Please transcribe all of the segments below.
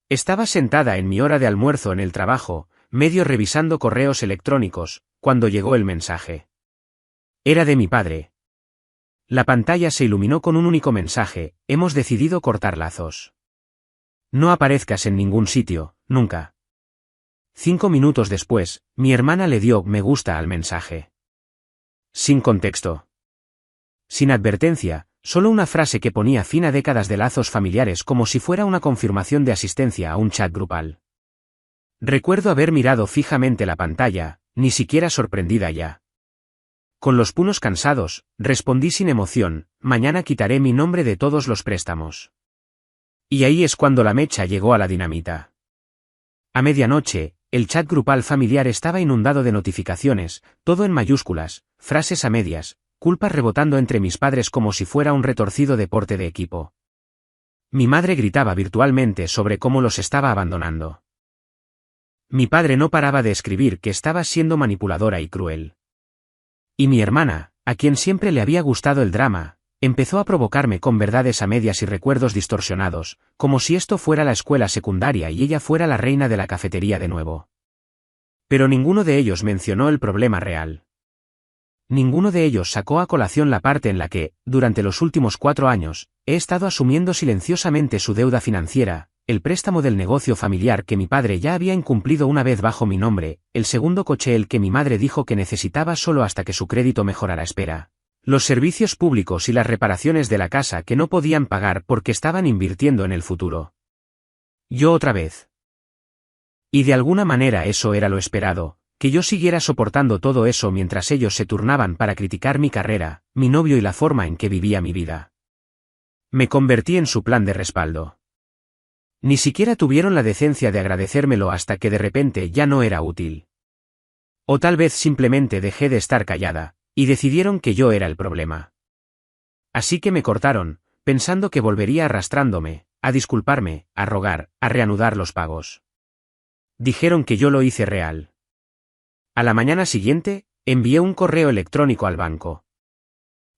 Estaba sentada en mi hora de almuerzo en el trabajo, medio revisando correos electrónicos, cuando llegó el mensaje. Era de mi padre. La pantalla se iluminó con un único mensaje: hemos decidido cortar lazos. No aparezcas en ningún sitio, nunca. 5 minutos después, mi hermana le dio me gusta al mensaje. Sin contexto. Sin advertencia, solo una frase que ponía fin a décadas de lazos familiares, como si fuera una confirmación de asistencia a un chat grupal. Recuerdo haber mirado fijamente la pantalla, ni siquiera sorprendida ya. Con los puños cansados, respondí sin emoción: mañana quitaré mi nombre de todos los préstamos. Y ahí es cuando la mecha llegó a la dinamita. A medianoche, el chat grupal familiar estaba inundado de notificaciones, todo en mayúsculas, frases a medias, culpas rebotando entre mis padres como si fuera un retorcido deporte de equipo. Mi madre gritaba virtualmente sobre cómo los estaba abandonando. Mi padre no paraba de escribir que estaba siendo manipuladora y cruel. Y mi hermana, a quien siempre le había gustado el drama, empezó a provocarme con verdades a medias y recuerdos distorsionados, como si esto fuera la escuela secundaria y ella fuera la reina de la cafetería de nuevo. Pero ninguno de ellos mencionó el problema real. Ninguno de ellos sacó a colación la parte en la que, durante los últimos 4 años, he estado asumiendo silenciosamente su deuda financiera, el préstamo del negocio familiar que mi padre ya había incumplido una vez bajo mi nombre, el segundo coche el que mi madre dijo que necesitaba solo hasta que su crédito mejorara. Espera. Los servicios públicos y las reparaciones de la casa que no podían pagar porque estaban invirtiendo en el futuro. Yo otra vez. Y de alguna manera eso era lo esperado, que yo siguiera soportando todo eso mientras ellos se turnaban para criticar mi carrera, mi novio y la forma en que vivía mi vida. Me convertí en su plan de respaldo. Ni siquiera tuvieron la decencia de agradecérmelo hasta que de repente ya no era útil. O tal vez simplemente dejé de estar callada, y decidieron que yo era el problema. Así que me cortaron, pensando que volvería arrastrándome, a disculparme, a rogar, a reanudar los pagos. Dijeron que yo lo hice real. A la mañana siguiente, envié un correo electrónico al banco.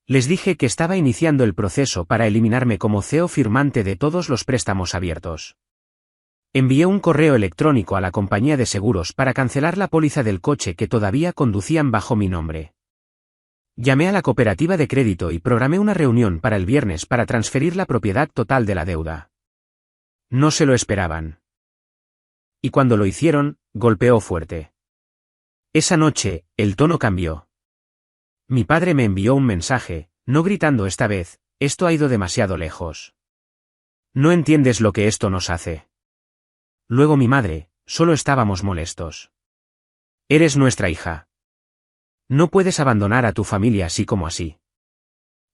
Les dije que estaba iniciando el proceso para eliminarme como CEO firmante de todos los préstamos abiertos. Envié un correo electrónico a la compañía de seguros para cancelar la póliza del coche que todavía conducían bajo mi nombre. Llamé a la cooperativa de crédito y programé una reunión para el viernes para transferir la propiedad total de la deuda. No se lo esperaban. Y cuando lo hicieron, golpeó fuerte. Esa noche, el tono cambió. Mi padre me envió un mensaje, no gritando esta vez: esto ha ido demasiado lejos. No entiendes lo que esto nos hace. Luego mi madre: solo estábamos molestos. Eres nuestra hija. No puedes abandonar a tu familia así como así.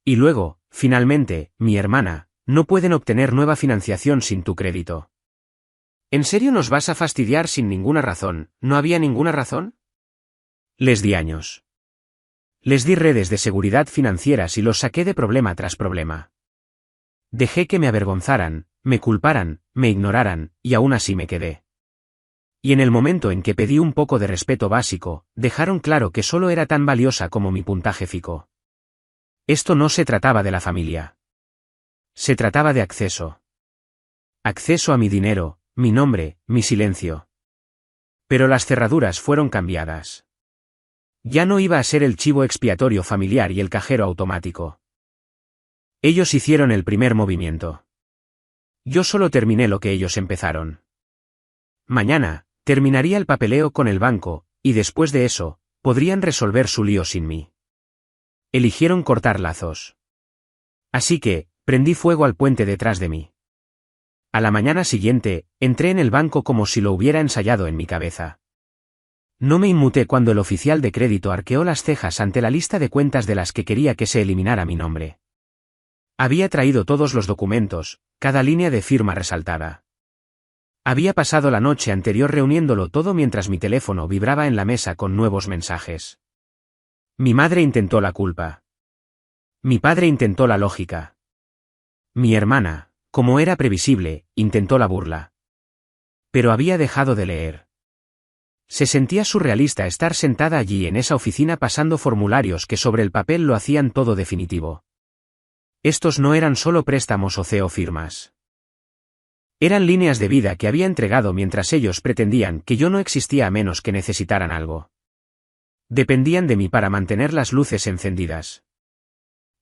Y luego, finalmente, mi hermana: no pueden obtener nueva financiación sin tu crédito. ¿En serio nos vas a fastidiar sin ninguna razón? ¿No había ninguna razón? Les di años. Les di redes de seguridad financieras y los saqué de problema tras problema. Dejé que me avergonzaran, me culparan, me ignoraran, y aún así me quedé. Y en el momento en que pedí un poco de respeto básico, dejaron claro que solo era tan valiosa como mi puntaje FICO. Esto no se trataba de la familia. Se trataba de acceso. Acceso a mi dinero, mi nombre, mi silencio. Pero las cerraduras fueron cambiadas. Ya no iba a ser el chivo expiatorio familiar y el cajero automático. Ellos hicieron el primer movimiento. Yo solo terminé lo que ellos empezaron. Mañana, terminaría el papeleo con el banco, y después de eso, podrían resolver su lío sin mí. Eligieron cortar lazos. Así que, prendí fuego al puente detrás de mí. A la mañana siguiente, entré en el banco como si lo hubiera ensayado en mi cabeza. No me inmuté cuando el oficial de crédito arqueó las cejas ante la lista de cuentas de las que quería que se eliminara mi nombre. Había traído todos los documentos, cada línea de firma resaltada. Había pasado la noche anterior reuniéndolo todo mientras mi teléfono vibraba en la mesa con nuevos mensajes. Mi madre intentó la culpa. Mi padre intentó la lógica. Mi hermana, como era previsible, intentó la burla. Pero había dejado de leer. Se sentía surrealista estar sentada allí en esa oficina pasando formularios que sobre el papel lo hacían todo definitivo. Estos no eran solo préstamos o CEO firmas. Eran líneas de vida que había entregado mientras ellos pretendían que yo no existía a menos que necesitaran algo. Dependían de mí para mantener las luces encendidas.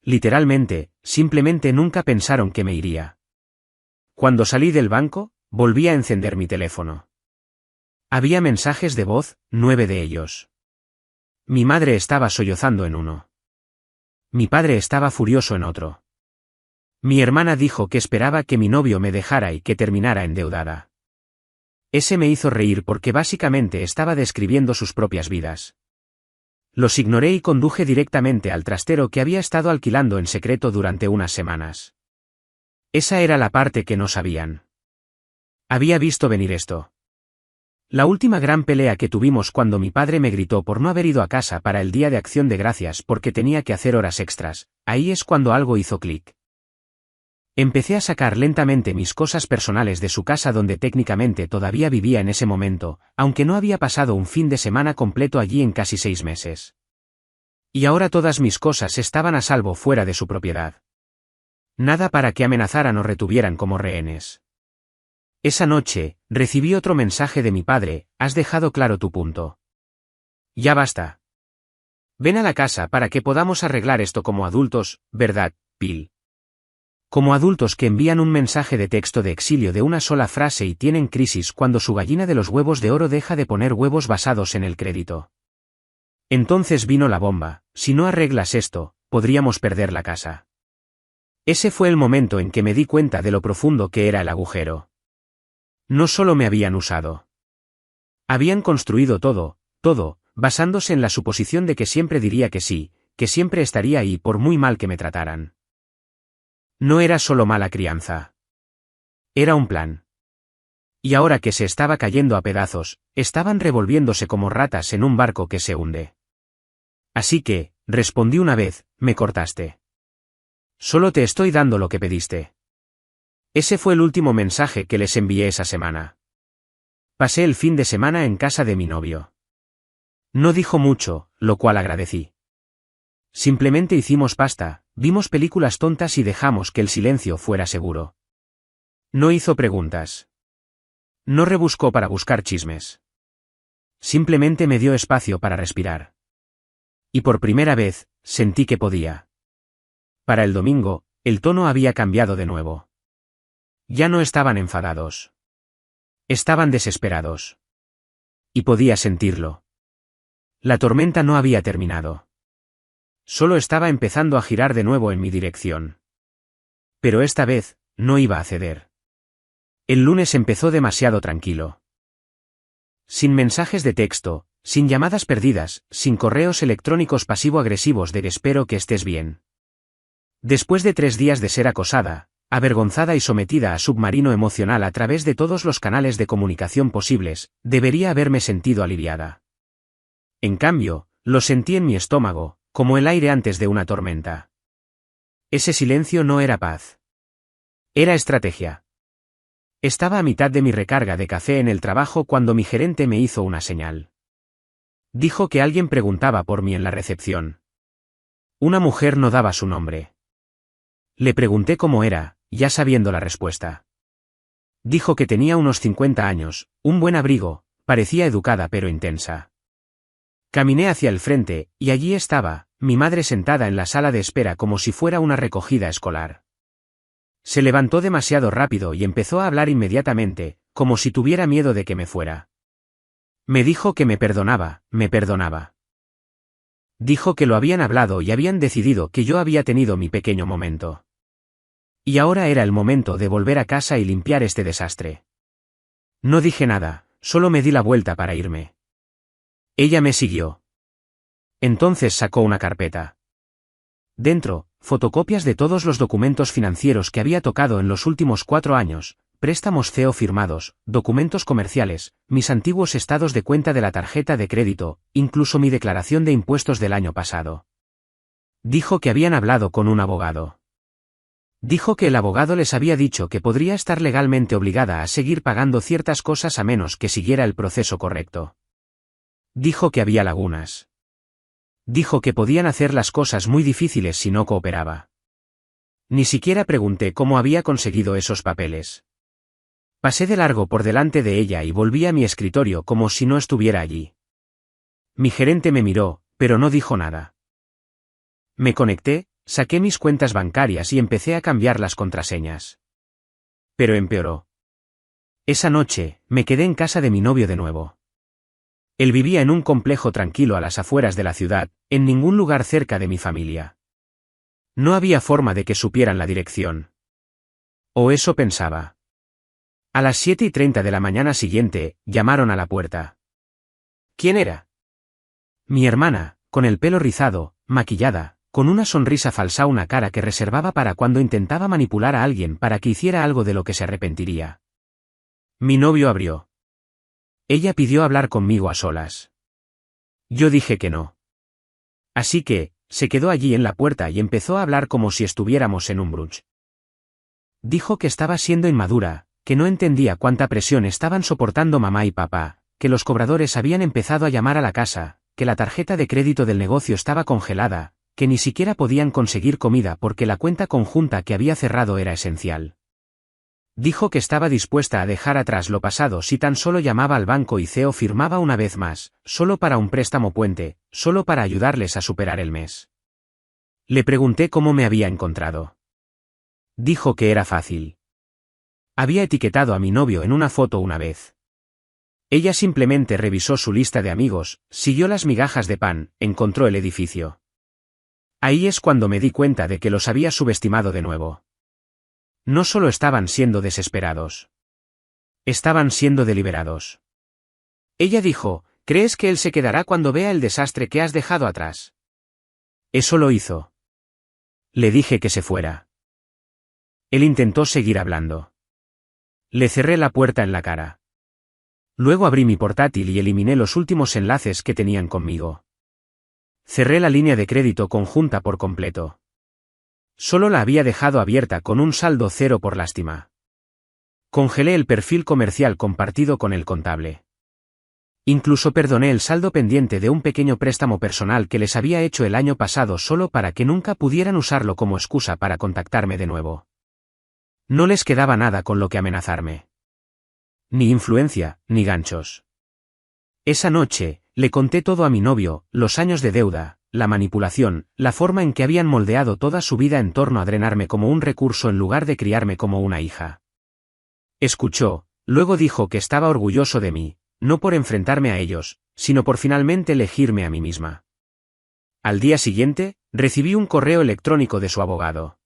Literalmente, simplemente nunca pensaron que me iría. Cuando salí del banco, volví a encender mi teléfono. Había mensajes de voz, 9 de ellos. Mi madre estaba sollozando en uno. Mi padre estaba furioso en otro. Mi hermana dijo que esperaba que mi novio me dejara y que terminara endeudada. Ese me hizo reír porque básicamente estaba describiendo sus propias vidas. Los ignoré y conduje directamente al trastero que había estado alquilando en secreto durante unas semanas. Esa era la parte que no sabían. Había visto venir esto. La última gran pelea que tuvimos cuando mi padre me gritó por no haber ido a casa para el Día de Acción de Gracias porque tenía que hacer horas extras, ahí es cuando algo hizo clic. Empecé a sacar lentamente mis cosas personales de su casa donde técnicamente todavía vivía en ese momento, aunque no había pasado un fin de semana completo allí en casi 6 meses. Y ahora todas mis cosas estaban a salvo fuera de su propiedad. Nada para que amenazaran o retuvieran como rehenes. Esa noche, recibí otro mensaje de mi padre: has dejado claro tu punto. Ya basta. Ven a la casa para que podamos arreglar esto como adultos, ¿verdad, Bill? Como adultos que envían un mensaje de texto de exilio de una sola frase y tienen crisis cuando su gallina de los huevos de oro deja de poner huevos basados en el crédito. Entonces vino la bomba: si no arreglas esto, podríamos perder la casa. Ese fue el momento en que me di cuenta de lo profundo que era el agujero. No solo me habían usado. Habían construido todo, basándose en la suposición de que siempre diría que sí, que siempre estaría ahí por muy mal que me trataran. No era solo mala crianza. Era un plan. Y ahora que se estaba cayendo a pedazos, estaban revolviéndose como ratas en un barco que se hunde. Así que, respondí una vez: me cortaste. Solo te estoy dando lo que pediste. Ese fue el último mensaje que les envié esa semana. Pasé el fin de semana en casa de mi novio. No dijo mucho, lo cual agradecí. Simplemente hicimos pasta, vimos películas tontas y dejamos que el silencio fuera seguro. No hizo preguntas. No rebuscó para buscar chismes. Simplemente me dio espacio para respirar. Y por primera vez, sentí que podía. Para el domingo, el tono había cambiado de nuevo. Ya no estaban enfadados. Estaban desesperados. Y podía sentirlo. La tormenta no había terminado. Solo estaba empezando a girar de nuevo en mi dirección. Pero esta vez, no iba a ceder. El lunes empezó demasiado tranquilo. Sin mensajes de texto, sin llamadas perdidas, sin correos electrónicos pasivo-agresivos de espero que estés bien. Después de 3 días de ser acosada, avergonzada y sometida a submarino emocional a través de todos los canales de comunicación posibles, debería haberme sentido aliviada. En cambio, lo sentí en mi estómago, como el aire antes de una tormenta. Ese silencio no era paz. Era estrategia. Estaba a mitad de mi recarga de café en el trabajo cuando mi gerente me hizo una señal. Dijo que alguien preguntaba por mí en la recepción. Una mujer no daba su nombre. Le pregunté cómo era, ya sabiendo la respuesta. Dijo que tenía unos 50 años, un buen abrigo, parecía educada pero intensa. Caminé hacia el frente, y allí estaba, mi madre sentada en la sala de espera como si fuera una recogida escolar. Se levantó demasiado rápido y empezó a hablar inmediatamente, como si tuviera miedo de que me fuera. Me dijo que me perdonaba, me perdonaba. Dijo que lo habían hablado y habían decidido que yo había tenido mi pequeño momento. Y ahora era el momento de volver a casa y limpiar este desastre. No dije nada, solo me di la vuelta para irme. Ella me siguió. Entonces sacó una carpeta. Dentro, fotocopias de todos los documentos financieros que había tocado en los últimos 4 años, préstamos CEO firmados, documentos comerciales, mis antiguos estados de cuenta de la tarjeta de crédito, incluso mi declaración de impuestos del año pasado. Dijo que habían hablado con un abogado. Dijo que el abogado les había dicho que podría estar legalmente obligada a seguir pagando ciertas cosas a menos que siguiera el proceso correcto. Dijo que había lagunas. Dijo que podían hacer las cosas muy difíciles si no cooperaba. Ni siquiera pregunté cómo había conseguido esos papeles. Pasé de largo por delante de ella y volví a mi escritorio como si no estuviera allí. Mi gerente me miró, pero no dijo nada. Me conecté, saqué mis cuentas bancarias y empecé a cambiar las contraseñas. Pero empeoró. Esa noche, me quedé en casa de mi novio de nuevo. Él vivía en un complejo tranquilo a las afueras de la ciudad, en ningún lugar cerca de mi familia. No había forma de que supieran la dirección. O eso pensaba. A las 7:30 de la mañana siguiente, llamaron a la puerta. ¿Quién era? Mi hermana, con el pelo rizado, maquillada, con una sonrisa falsa, una cara que reservaba para cuando intentaba manipular a alguien para que hiciera algo de lo que se arrepentiría. Mi novio abrió. Ella pidió hablar conmigo a solas. Yo dije que no. Así que, se quedó allí en la puerta y empezó a hablar como si estuviéramos en un brunch. Dijo que estaba siendo inmadura, que no entendía cuánta presión estaban soportando mamá y papá, que los cobradores habían empezado a llamar a la casa, que la tarjeta de crédito del negocio estaba congelada, que ni siquiera podían conseguir comida porque la cuenta conjunta que había cerrado era esencial. Dijo que estaba dispuesta a dejar atrás lo pasado si tan solo llamaba al banco y CEO firmaba una vez más, solo para un préstamo puente, solo para ayudarles a superar el mes. Le pregunté cómo me había encontrado. Dijo que era fácil. Había etiquetado a mi novio en una foto una vez. Ella simplemente revisó su lista de amigos, siguió las migajas de pan, encontró el edificio. Ahí es cuando me di cuenta de que los había subestimado de nuevo. No solo estaban siendo desesperados. Estaban siendo deliberados. Ella dijo, ¿crees que él se quedará cuando vea el desastre que has dejado atrás? Eso lo hizo. Le dije que se fuera. Él intentó seguir hablando. Le cerré la puerta en la cara. Luego abrí mi portátil y eliminé los últimos enlaces que tenían conmigo. Cerré la línea de crédito conjunta por completo. Solo la había dejado abierta con un saldo cero por lástima. Congelé el perfil comercial compartido con el contable. Incluso perdoné el saldo pendiente de un pequeño préstamo personal que les había hecho el año pasado solo para que nunca pudieran usarlo como excusa para contactarme de nuevo. No les quedaba nada con lo que amenazarme. Ni influencia, ni ganchos. Esa noche, le conté todo a mi novio, los años de deuda, la manipulación, la forma en que habían moldeado toda su vida en torno a drenarme como un recurso en lugar de criarme como una hija. Escuchó, luego dijo que estaba orgulloso de mí, no por enfrentarme a ellos, sino por finalmente elegirme a mí misma. Al día siguiente, recibí un correo electrónico de su abogado.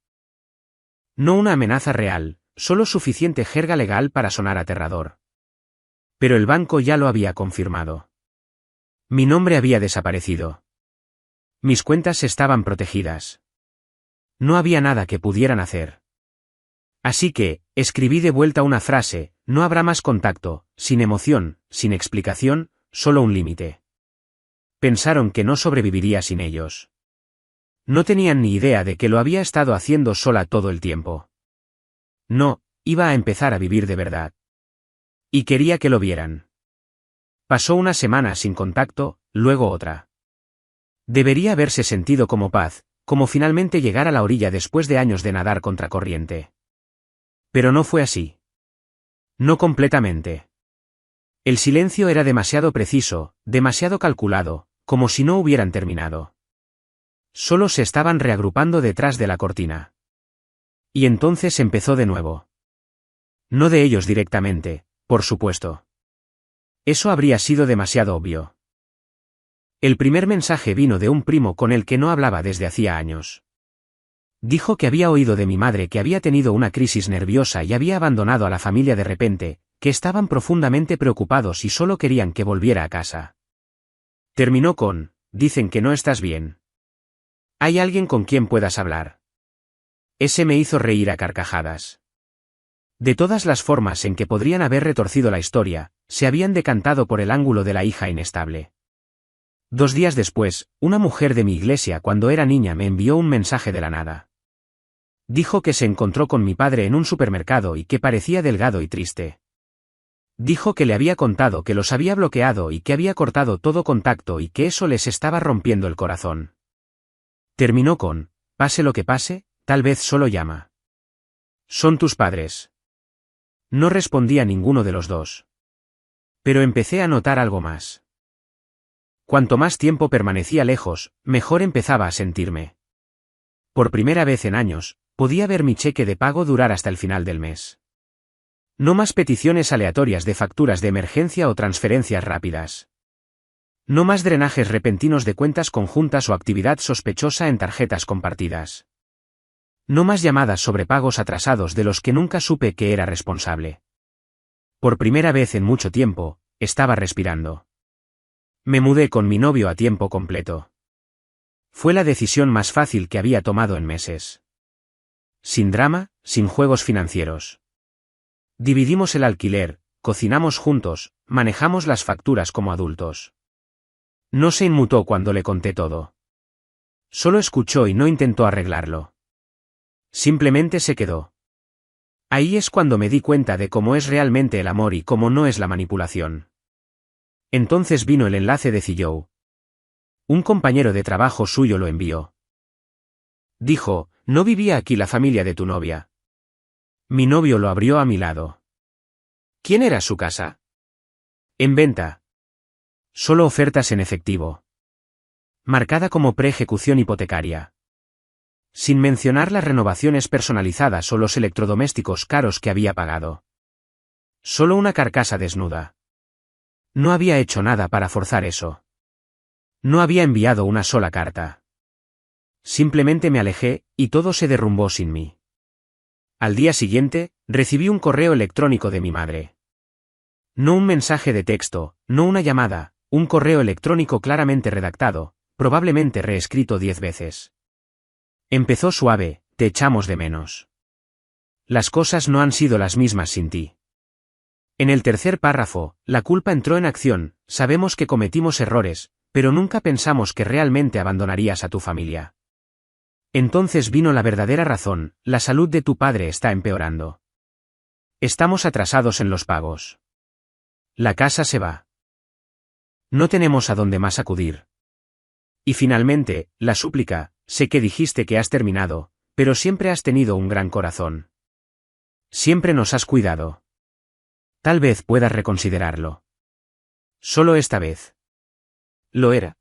No una amenaza real, solo suficiente jerga legal para sonar aterrador. Pero el banco ya lo había confirmado. Mi nombre había desaparecido. Mis cuentas estaban protegidas. No había nada que pudieran hacer. Así que, escribí de vuelta una frase, no habrá más contacto, sin emoción, sin explicación, solo un límite. Pensaron que no sobreviviría sin ellos. No tenían ni idea de que lo había estado haciendo sola todo el tiempo. No, iba a empezar a vivir de verdad. Y quería que lo vieran. Pasó una semana sin contacto, luego otra. Debería haberse sentido como paz, como finalmente llegar a la orilla después de años de nadar contracorriente. Pero no fue así. No completamente. El silencio era demasiado preciso, demasiado calculado, como si no hubieran terminado. Solo se estaban reagrupando detrás de la cortina. Y entonces empezó de nuevo. No de ellos directamente, por supuesto. Eso habría sido demasiado obvio. El primer mensaje vino de un primo con el que no hablaba desde hacía años. Dijo que había oído de mi madre que había tenido una crisis nerviosa y había abandonado a la familia de repente, que estaban profundamente preocupados y solo querían que volviera a casa. Terminó con, dicen que no estás bien. ¿Hay alguien con quien puedas hablar? Ese me hizo reír a carcajadas. De todas las formas en que podrían haber retorcido la historia, se habían decantado por el ángulo de la hija inestable. 2 días después, una mujer de mi iglesia cuando era niña me envió un mensaje de la nada. Dijo que se encontró con mi padre en un supermercado y que parecía delgado y triste. Dijo que le había contado que los había bloqueado y que había cortado todo contacto y que eso les estaba rompiendo el corazón. Terminó con, pase lo que pase, tal vez solo llama. Son tus padres. No respondí a ninguno de los dos. Pero empecé a notar algo más. Cuanto más tiempo permanecía lejos, mejor empezaba a sentirme. Por primera vez en años, podía ver mi cheque de pago durar hasta el final del mes. No más peticiones aleatorias de facturas de emergencia o transferencias rápidas. No más drenajes repentinos de cuentas conjuntas o actividad sospechosa en tarjetas compartidas. No más llamadas sobre pagos atrasados de los que nunca supe que era responsable. Por primera vez en mucho tiempo, estaba respirando. Me mudé con mi novio a tiempo completo. Fue la decisión más fácil que había tomado en meses. Sin drama, sin juegos financieros. Dividimos el alquiler, cocinamos juntos, manejamos las facturas como adultos. No se inmutó cuando le conté todo. Solo escuchó y no intentó arreglarlo. Simplemente se quedó. Ahí es cuando me di cuenta de cómo es realmente el amor y cómo no es la manipulación. Entonces vino el enlace de Zillow. Un compañero de trabajo suyo lo envió. Dijo, ¿no vivía aquí la familia de tu novia? Mi novio lo abrió a mi lado. ¿Quién era su casa? En venta. Solo ofertas en efectivo. Marcada como pre-ejecución hipotecaria. Sin mencionar las renovaciones personalizadas o los electrodomésticos caros que había pagado. Solo una carcasa desnuda. No había hecho nada para forzar eso. No había enviado una sola carta. Simplemente me alejé, y todo se derrumbó sin mí. Al día siguiente, recibí un correo electrónico de mi madre. No un mensaje de texto, no una llamada, un correo electrónico claramente redactado, probablemente reescrito 10 veces. Empezó suave, te echamos de menos. Las cosas no han sido las mismas sin ti. En el tercer párrafo, la culpa entró en acción, sabemos que cometimos errores, pero nunca pensamos que realmente abandonarías a tu familia. Entonces vino la verdadera razón, la salud de tu padre está empeorando. Estamos atrasados en los pagos. La casa se va. No tenemos a dónde más acudir. Y finalmente, la súplica, sé que dijiste que has terminado, pero siempre has tenido un gran corazón. Siempre nos has cuidado. Tal vez puedas reconsiderarlo. Solo esta vez. Lo era.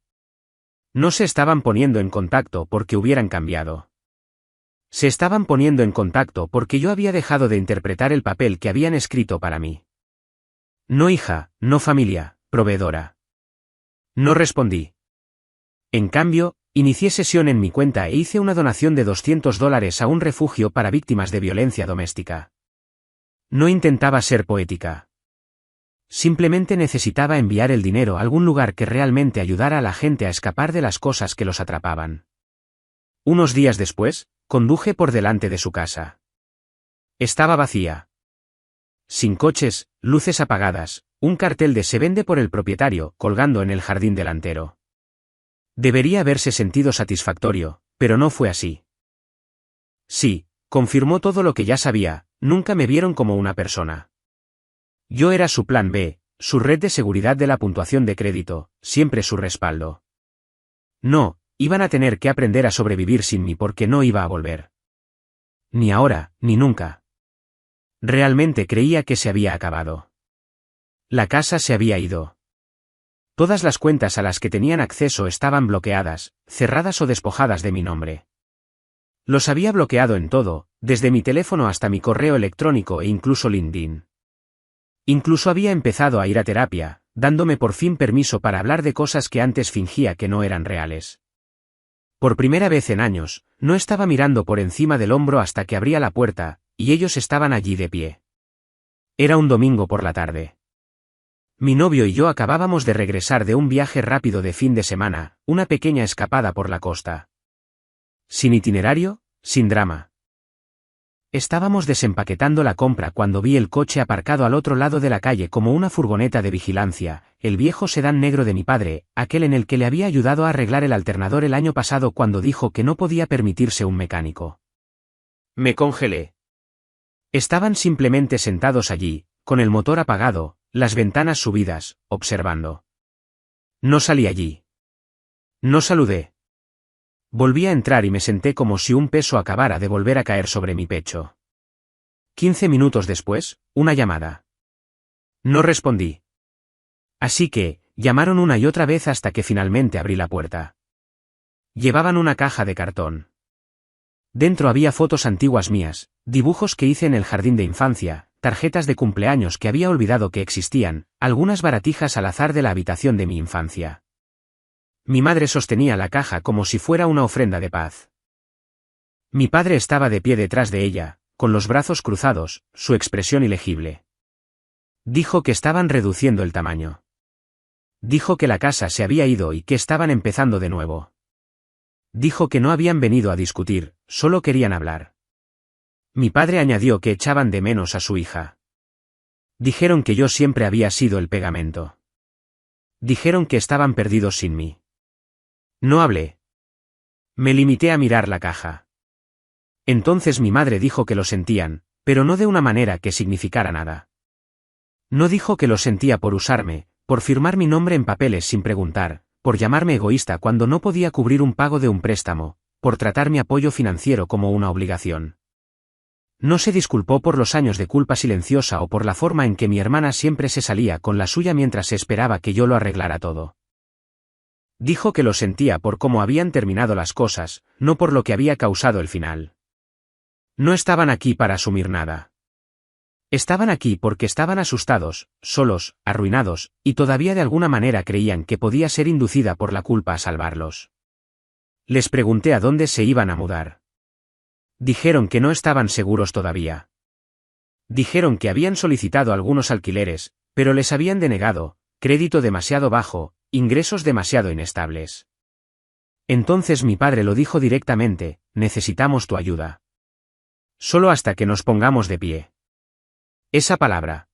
No se estaban poniendo en contacto porque hubieran cambiado. Se estaban poniendo en contacto porque yo había dejado de interpretar el papel que habían escrito para mí. No hija, no familia, proveedora. No respondí. En cambio, inicié sesión en mi cuenta e hice una donación de $200 a un refugio para víctimas de violencia doméstica. No intentaba ser poética. Simplemente necesitaba enviar el dinero a algún lugar que realmente ayudara a la gente a escapar de las cosas que los atrapaban. Unos días después, conduje por delante de su casa. Estaba vacía. Sin coches, luces apagadas, un cartel de "Se vende por el propietario" colgando en el jardín delantero. Debería haberse sentido satisfactorio, pero no fue así. Sí, confirmó todo lo que ya sabía, nunca me vieron como una persona. Yo era su plan B, su red de seguridad de la puntuación de crédito, siempre su respaldo. No, iban a tener que aprender a sobrevivir sin mí porque no iba a volver. Ni ahora, ni nunca. Realmente creía que se había acabado. La casa se había ido. Todas las cuentas a las que tenían acceso estaban bloqueadas, cerradas o despojadas de mi nombre. Los había bloqueado en todo, desde mi teléfono hasta mi correo electrónico e incluso LinkedIn. Incluso había empezado a ir a terapia, dándome por fin permiso para hablar de cosas que antes fingía que no eran reales. Por primera vez en años, no estaba mirando por encima del hombro hasta que abría la puerta, y ellos estaban allí de pie. Era un domingo por la tarde. Mi novio y yo acabábamos de regresar de un viaje rápido de fin de semana, una pequeña escapada por la costa. Sin itinerario, sin drama. Estábamos desempaquetando la compra cuando vi el coche aparcado al otro lado de la calle como una furgoneta de vigilancia, el viejo sedán negro de mi padre, aquel en el que le había ayudado a arreglar el alternador el año pasado cuando dijo que no podía permitirse un mecánico. Me congelé. Estaban simplemente sentados allí, con el motor apagado, las ventanas subidas, observando. No salí allí. No saludé. Volví a entrar y me senté como si un peso acabara de volver a caer sobre mi pecho. 15 minutos después, una llamada. No respondí. Así que, llamaron una y otra vez hasta que finalmente abrí la puerta. Llevaban una caja de cartón. Dentro había fotos antiguas mías, dibujos que hice en el jardín de infancia, tarjetas de cumpleaños que había olvidado que existían, algunas baratijas al azar de la habitación de mi infancia. Mi madre sostenía la caja como si fuera una ofrenda de paz. Mi padre estaba de pie detrás de ella, con los brazos cruzados, su expresión ilegible. Dijo que estaban reduciendo el tamaño. Dijo que la casa se había ido y que estaban empezando de nuevo. Dijo que no habían venido a discutir, solo querían hablar. Mi padre añadió que echaban de menos a su hija. Dijeron que yo siempre había sido el pegamento. Dijeron que estaban perdidos sin mí. No hablé. Me limité a mirar la caja. Entonces mi madre dijo que lo sentían, pero no de una manera que significara nada. No dijo que lo sentía por usarme, por firmar mi nombre en papeles sin preguntar, por llamarme egoísta cuando no podía cubrir un pago de un préstamo, por tratar mi apoyo financiero como una obligación. No se disculpó por los años de culpa silenciosa o por la forma en que mi hermana siempre se salía con la suya mientras se esperaba que yo lo arreglara todo. Dijo que lo sentía por cómo habían terminado las cosas, no por lo que había causado el final. No estaban aquí para asumir nada. Estaban aquí porque estaban asustados, solos, arruinados, y todavía de alguna manera creían que podía ser inducida por la culpa a salvarlos. Les pregunté a dónde se iban a mudar. Dijeron que no estaban seguros todavía. Dijeron que habían solicitado algunos alquileres, pero les habían denegado, crédito demasiado bajo, ingresos demasiado inestables. Entonces mi padre lo dijo directamente: necesitamos tu ayuda. Solo hasta que nos pongamos de pie. Esa palabra.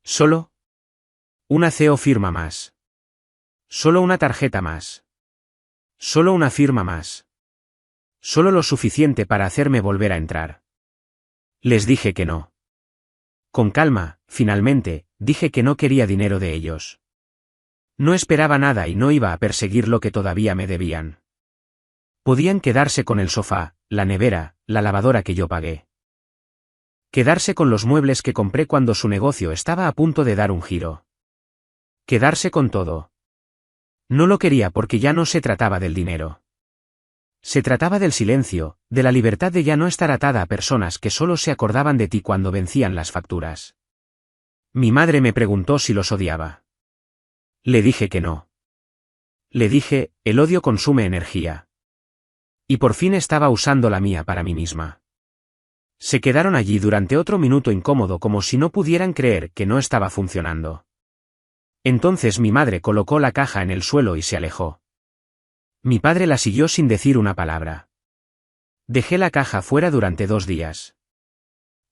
Solo. Una CO firma más. Solo una tarjeta más. Solo una firma más. Solo lo suficiente para hacerme volver a entrar. Les dije que no. Con calma, finalmente, dije que no quería dinero de ellos. No esperaba nada y no iba a perseguir lo que todavía me debían. Podían quedarse con el sofá, la nevera, la lavadora que yo pagué. Quedarse con los muebles que compré cuando su negocio estaba a punto de dar un giro. Quedarse con todo. No lo quería porque ya no se trataba del dinero. Se trataba del silencio, de la libertad de ya no estar atada a personas que solo se acordaban de ti cuando vencían las facturas. Mi madre me preguntó si los odiaba. Le dije que no. Le dije: el odio consume energía. Y por fin estaba usando la mía para mí misma. Se quedaron allí durante otro minuto incómodo como si no pudieran creer que no estaba funcionando. Entonces mi madre colocó la caja en el suelo y se alejó. Mi padre la siguió sin decir una palabra. Dejé la caja fuera durante 2 días.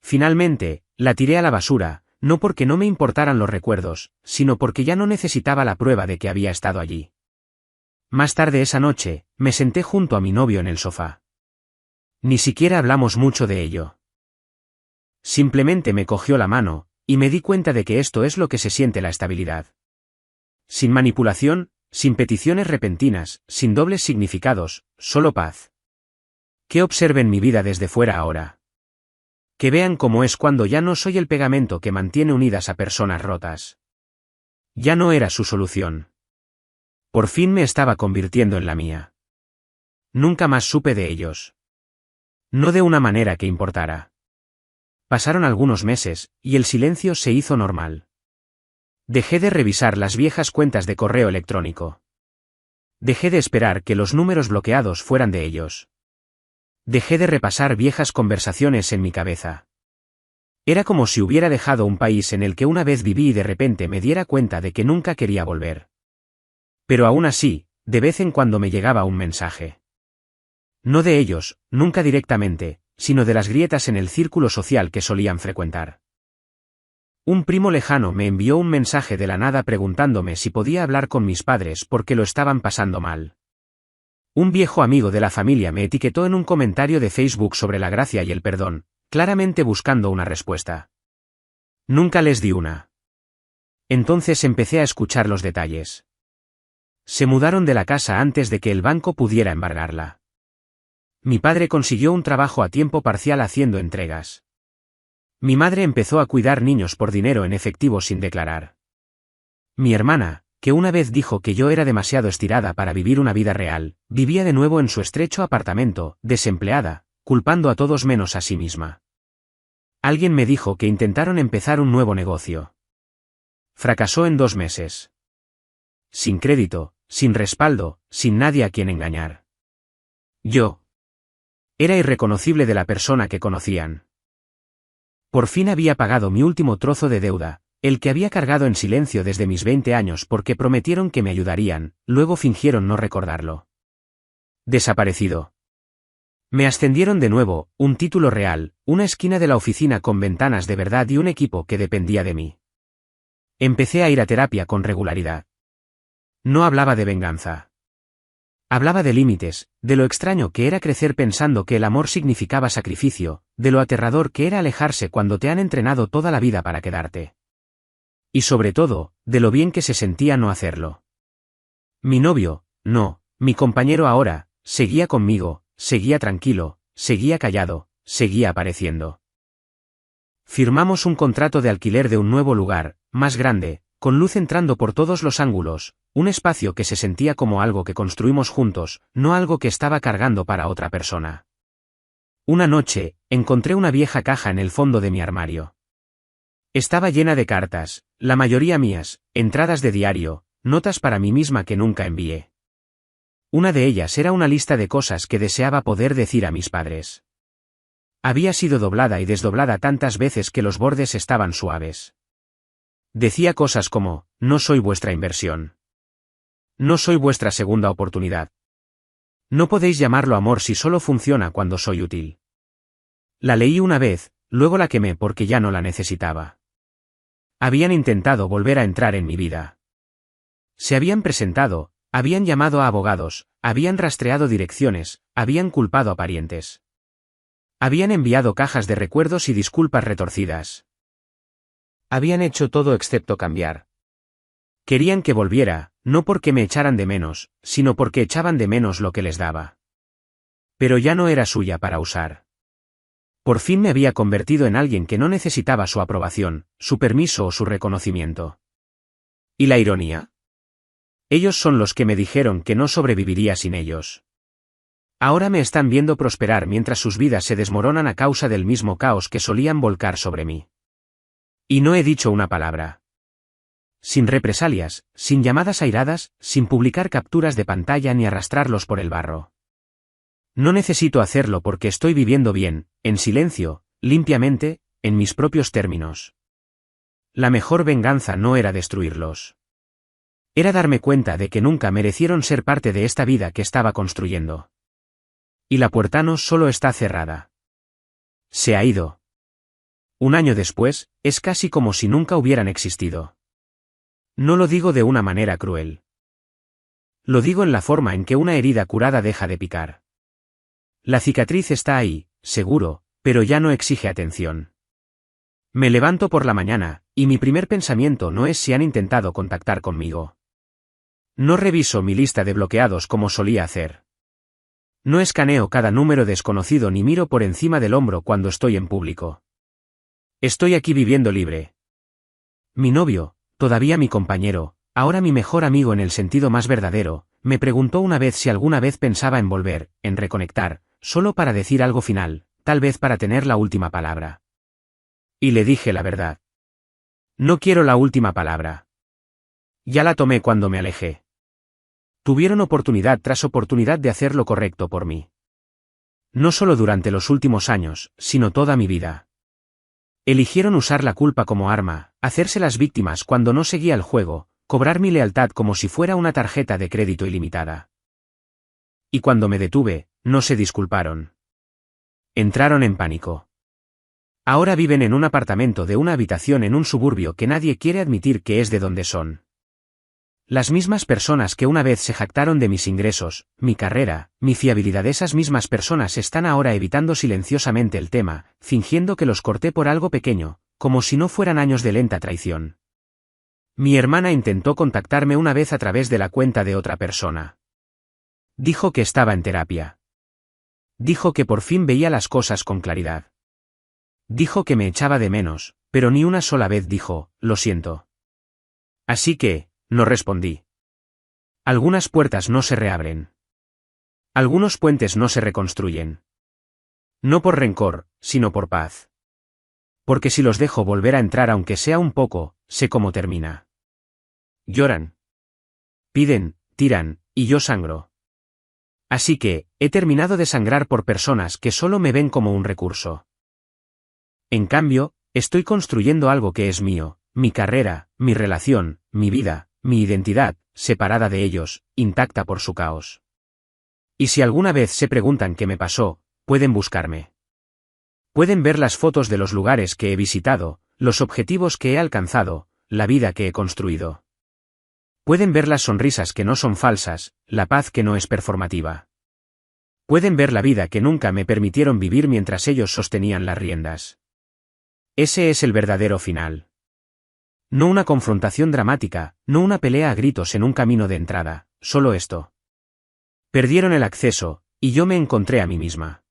Finalmente, la tiré a la basura, no porque no me importaran los recuerdos, sino porque ya no necesitaba la prueba de que había estado allí. Más tarde esa noche, me senté junto a mi novio en el sofá. Ni siquiera hablamos mucho de ello. Simplemente me cogió la mano, y me di cuenta de que esto es lo que se siente la estabilidad. Sin manipulación, sin peticiones repentinas, sin dobles significados, solo paz. Que observen mi vida desde fuera ahora. Que vean cómo es cuando ya no soy el pegamento que mantiene unidas a personas rotas. Ya no era su solución. Por fin me estaba convirtiendo en la mía. Nunca más supe de ellos. No de una manera que importara. Pasaron algunos meses, y el silencio se hizo normal. Dejé de revisar las viejas cuentas de correo electrónico. Dejé de esperar que los números bloqueados fueran de ellos. Dejé de repasar viejas conversaciones en mi cabeza. Era como si hubiera dejado un país en el que una vez viví y de repente me diera cuenta de que nunca quería volver. Pero aún así, de vez en cuando me llegaba un mensaje. No de ellos, nunca directamente, sino de las grietas en el círculo social que solían frecuentar. Un primo lejano me envió un mensaje de la nada preguntándome si podía hablar con mis padres porque lo estaban pasando mal. Un viejo amigo de la familia me etiquetó en un comentario de Facebook sobre la gracia y el perdón, claramente buscando una respuesta. Nunca les di una. Entonces empecé a escuchar los detalles. Se mudaron de la casa antes de que el banco pudiera embargarla. Mi padre consiguió un trabajo a tiempo parcial haciendo entregas. Mi madre empezó a cuidar niños por dinero en efectivo sin declarar. Mi hermana, que una vez dijo que yo era demasiado estirada para vivir una vida real, vivía de nuevo en su estrecho apartamento, desempleada, culpando a todos menos a sí misma. Alguien me dijo que intentaron empezar un nuevo negocio. Fracasó en 2 meses. Sin crédito, sin respaldo, sin nadie a quien engañar. Yo era irreconocible de la persona que conocían. Por fin había pagado mi último trozo de deuda, el que había cargado en silencio desde mis 20 años porque prometieron que me ayudarían, luego fingieron no recordarlo. Desaparecido. Me ascendieron de nuevo, un título real, una esquina de la oficina con ventanas de verdad y un equipo que dependía de mí. Empecé a ir a terapia con regularidad. No hablaba de venganza. Hablaba de límites, de lo extraño que era crecer pensando que el amor significaba sacrificio, de lo aterrador que era alejarse cuando te han entrenado toda la vida para quedarte. Y sobre todo, de lo bien que se sentía no hacerlo. Mi novio, no, mi compañero ahora, seguía conmigo, seguía tranquilo, seguía callado, seguía apareciendo. Firmamos un contrato de alquiler de un nuevo lugar, más grande, con luz entrando por todos los ángulos, un espacio que se sentía como algo que construimos juntos, no algo que estaba cargando para otra persona. Una noche, encontré una vieja caja en el fondo de mi armario. Estaba llena de cartas, la mayoría mías, entradas de diario, notas para mí misma que nunca envié. Una de ellas era una lista de cosas que deseaba poder decir a mis padres. Había sido doblada y desdoblada tantas veces que los bordes estaban suaves. Decía cosas como, no soy vuestra inversión. No soy vuestra segunda oportunidad. No podéis llamarlo amor si solo funciona cuando soy útil. La leí una vez, luego la quemé porque ya no la necesitaba. Habían intentado volver a entrar en mi vida. Se habían presentado, habían llamado a abogados, habían rastreado direcciones, habían culpado a parientes. Habían enviado cajas de recuerdos y disculpas retorcidas. Habían hecho todo excepto cambiar. Querían que volviera, no porque me echaran de menos, sino porque echaban de menos lo que les daba. Pero ya no era suya para usar. Por fin me había convertido en alguien que no necesitaba su aprobación, su permiso o su reconocimiento. ¿Y la ironía? Ellos son los que me dijeron que no sobreviviría sin ellos. Ahora me están viendo prosperar mientras sus vidas se desmoronan a causa del mismo caos que solían volcar sobre mí. Y no he dicho una palabra. Sin represalias, sin llamadas airadas, sin publicar capturas de pantalla ni arrastrarlos por el barro. No necesito hacerlo porque estoy viviendo bien, en silencio, limpiamente, en mis propios términos. La mejor venganza no era destruirlos. Era darme cuenta de que nunca merecieron ser parte de esta vida que estaba construyendo. Y la puerta no solo está cerrada. Se ha ido. 1 año después, es casi como si nunca hubieran existido. No lo digo de una manera cruel. Lo digo en la forma en que una herida curada deja de picar. La cicatriz está ahí, seguro, pero ya no exige atención. Me levanto por la mañana, y mi primer pensamiento no es si han intentado contactar conmigo. No reviso mi lista de bloqueados como solía hacer. No escaneo cada número desconocido ni miro por encima del hombro cuando estoy en público. Estoy aquí viviendo libre. Mi novio, todavía mi compañero, ahora mi mejor amigo en el sentido más verdadero, me preguntó una vez si alguna vez pensaba en volver, en reconectar, solo para decir algo final, tal vez para tener la última palabra. Y le dije la verdad. No quiero la última palabra. Ya la tomé cuando me alejé. Tuvieron oportunidad tras oportunidad de hacer lo correcto por mí. No solo durante los últimos años, sino toda mi vida. Eligieron usar la culpa como arma, hacerse las víctimas cuando no seguía el juego, cobrar mi lealtad como si fuera una tarjeta de crédito ilimitada. Y cuando me detuve, no se disculparon. Entraron en pánico. Ahora viven en un apartamento de una habitación en un suburbio que nadie quiere admitir que es de donde son. Las mismas personas que una vez se jactaron de mis ingresos, mi carrera, mi fiabilidad, esas mismas personas están ahora evitando silenciosamente el tema, fingiendo que los corté por algo pequeño, como si no fueran años de lenta traición. Mi hermana intentó contactarme una vez a través de la cuenta de otra persona. Dijo que estaba en terapia. Dijo que por fin veía las cosas con claridad. Dijo que me echaba de menos, pero ni una sola vez dijo, lo siento. Así que, no respondí. Algunas puertas no se reabren. Algunos puentes no se reconstruyen. No por rencor, sino por paz. Porque si los dejo volver a entrar aunque sea un poco, sé cómo termina. Lloran. Piden, tiran, y yo sangro. Así que, he terminado de sangrar por personas que solo me ven como un recurso. En cambio, estoy construyendo algo que es mío, mi carrera, mi relación, mi vida, mi identidad, separada de ellos, intacta por su caos. Y si alguna vez se preguntan qué me pasó, pueden buscarme. Pueden ver las fotos de los lugares que he visitado, los objetivos que he alcanzado, la vida que he construido. Pueden ver las sonrisas que no son falsas, la paz que no es performativa. Pueden ver la vida que nunca me permitieron vivir mientras ellos sostenían las riendas. Ese es el verdadero final. No una confrontación dramática, no una pelea a gritos en un camino de entrada, solo esto. Perdieron el acceso, y yo me encontré a mí misma.